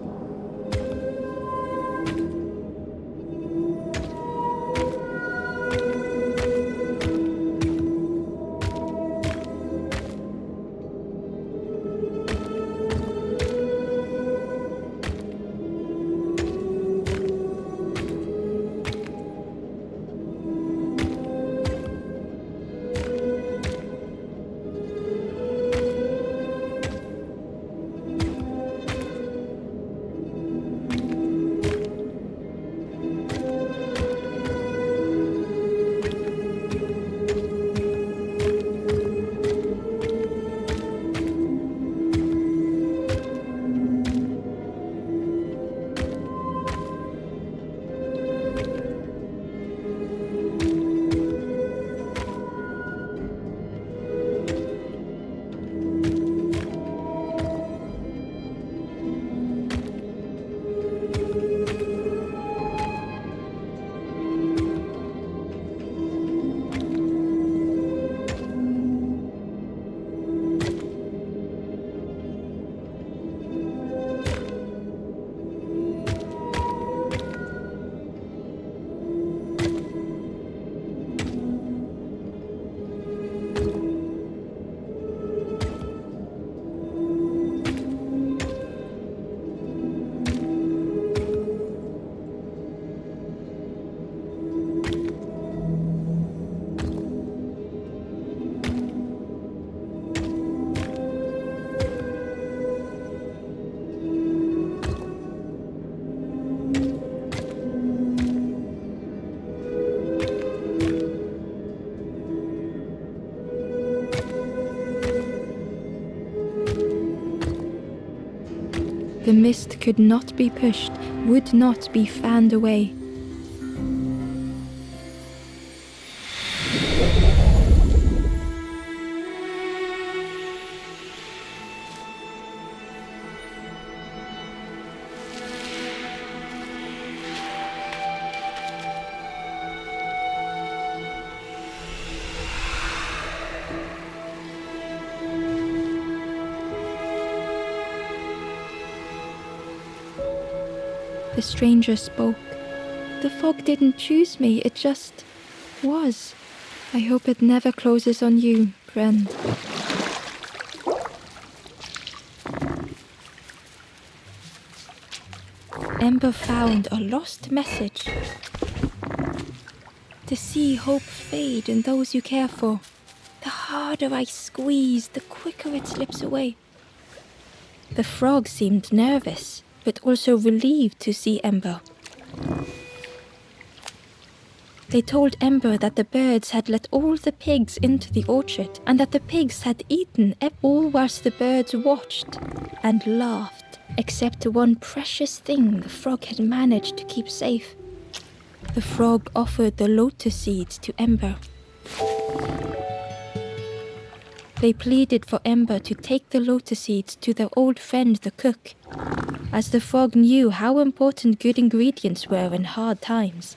[SPEAKER 1] The mist could not be pushed, would not be fanned away. The stranger spoke. The fog didn't choose me, it just was. I hope it never closes on you, friend. Ember found a lost message. To see hope fade in those you care for. The harder I squeeze, the quicker it slips away. The frog seemed nervous, but also relieved to see Ember. They told Ember that the birds had let all the pigs into the orchard and that the pigs had eaten all whilst the birds watched and laughed, except one precious thing the frog had managed to keep safe. The frog offered the lotus seeds to Ember. They pleaded for Ember to take the lotus seeds to their old friend the cook, as the frog knew how important good ingredients were in hard times.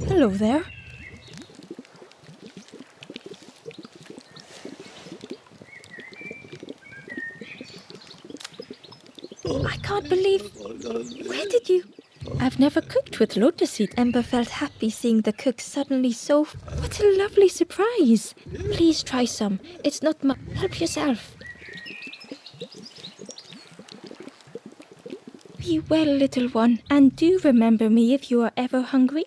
[SPEAKER 1] Hello there. I can't believe... Where did you... I've never cooked with lotus seed. Ember felt happy seeing the cook suddenly so... What a lovely surprise. Please try some. It's not much. Help yourself. Be well, little one, and do remember me if you are ever hungry.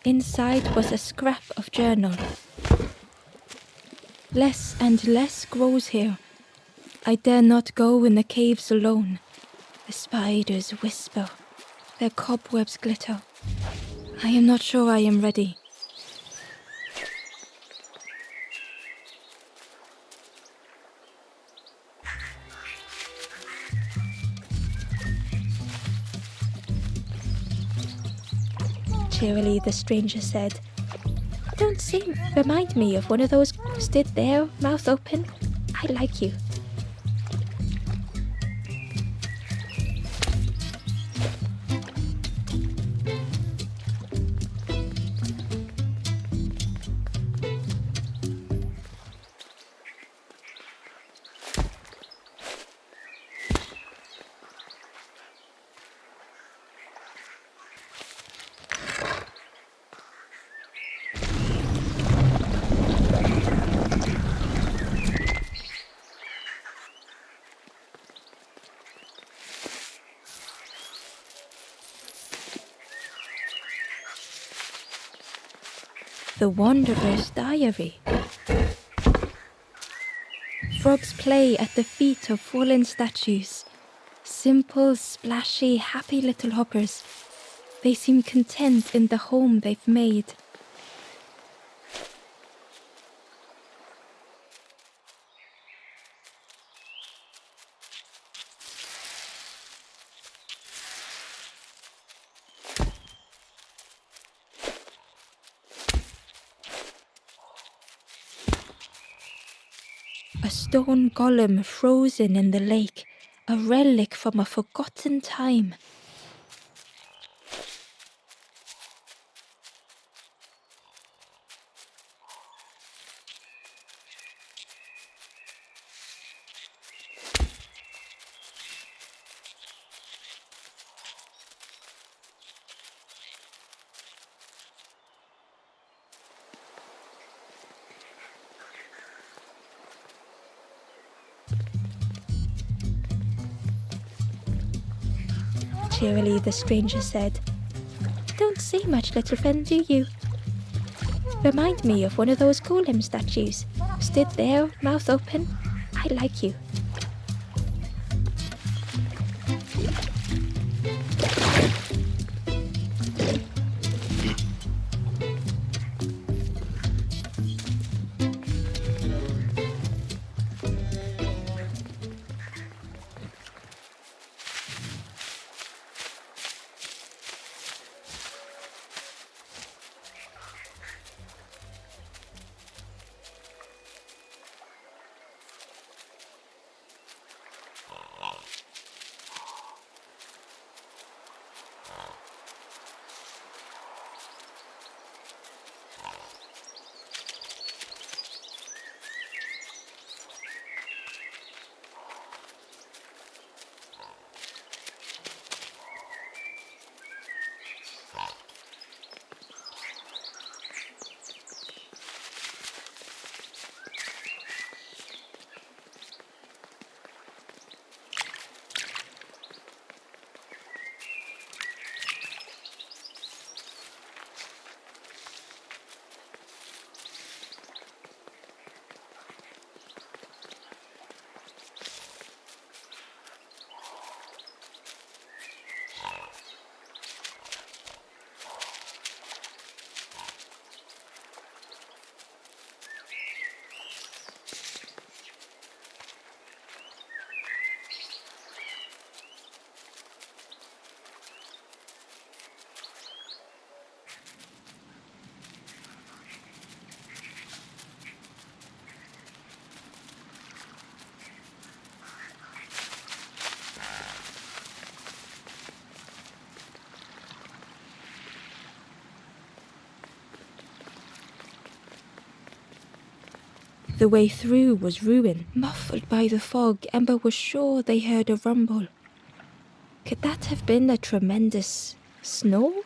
[SPEAKER 1] Inside was a scrap of journal. Less and less grows here. I dare not go in the caves alone. The spiders whisper. Their cobwebs glitter. I am not sure I am ready. Cheerily, the stranger said, "Don't remind me of one of those who stood there, mouth open. I like you." The Wanderer's Diary. Frogs play at the feet of fallen statues. Simple, splashy, happy little hoppers. They seem content in the home they've made. A stone golem frozen in the lake, a relic from a forgotten time. Cheerily, the stranger said, "Don't say much, little friend, do you? Remind me of one of those golem statues. Stood there, mouth open. I like you." The way through was ruin. Muffled by the fog, Ember was sure they heard a rumble. Could that have been a tremendous snow?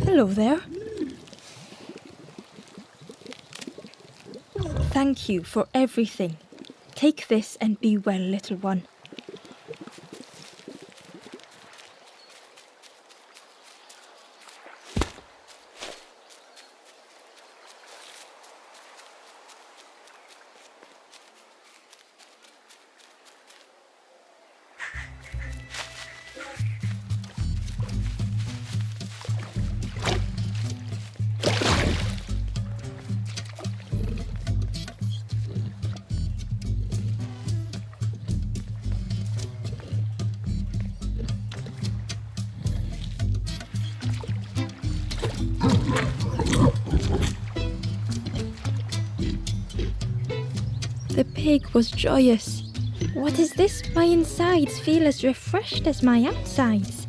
[SPEAKER 1] Hello there. Thank you for everything. Take this and be well, little one. The pig was joyous. What is this? My insides feel as refreshed as my outsides.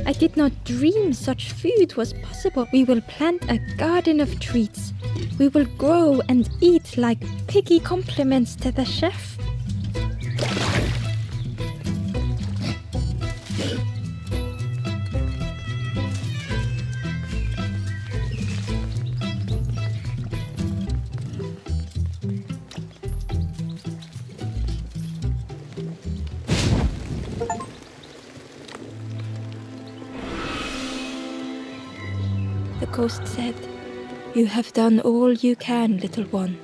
[SPEAKER 1] I did not dream such food was possible. We will plant a garden of treats. We will grow and eat like piggy compliments to the chef. The ghost said, "You have done all you can, little one.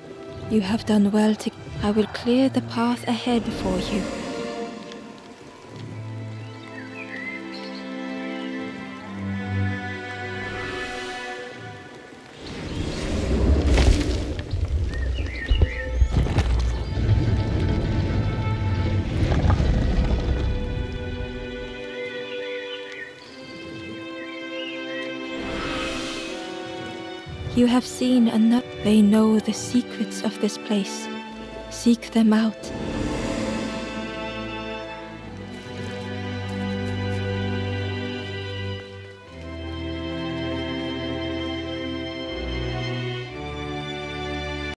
[SPEAKER 1] You have done well to... I will clear the path ahead for you." You have seen enough. They know the secrets of this place. Seek them out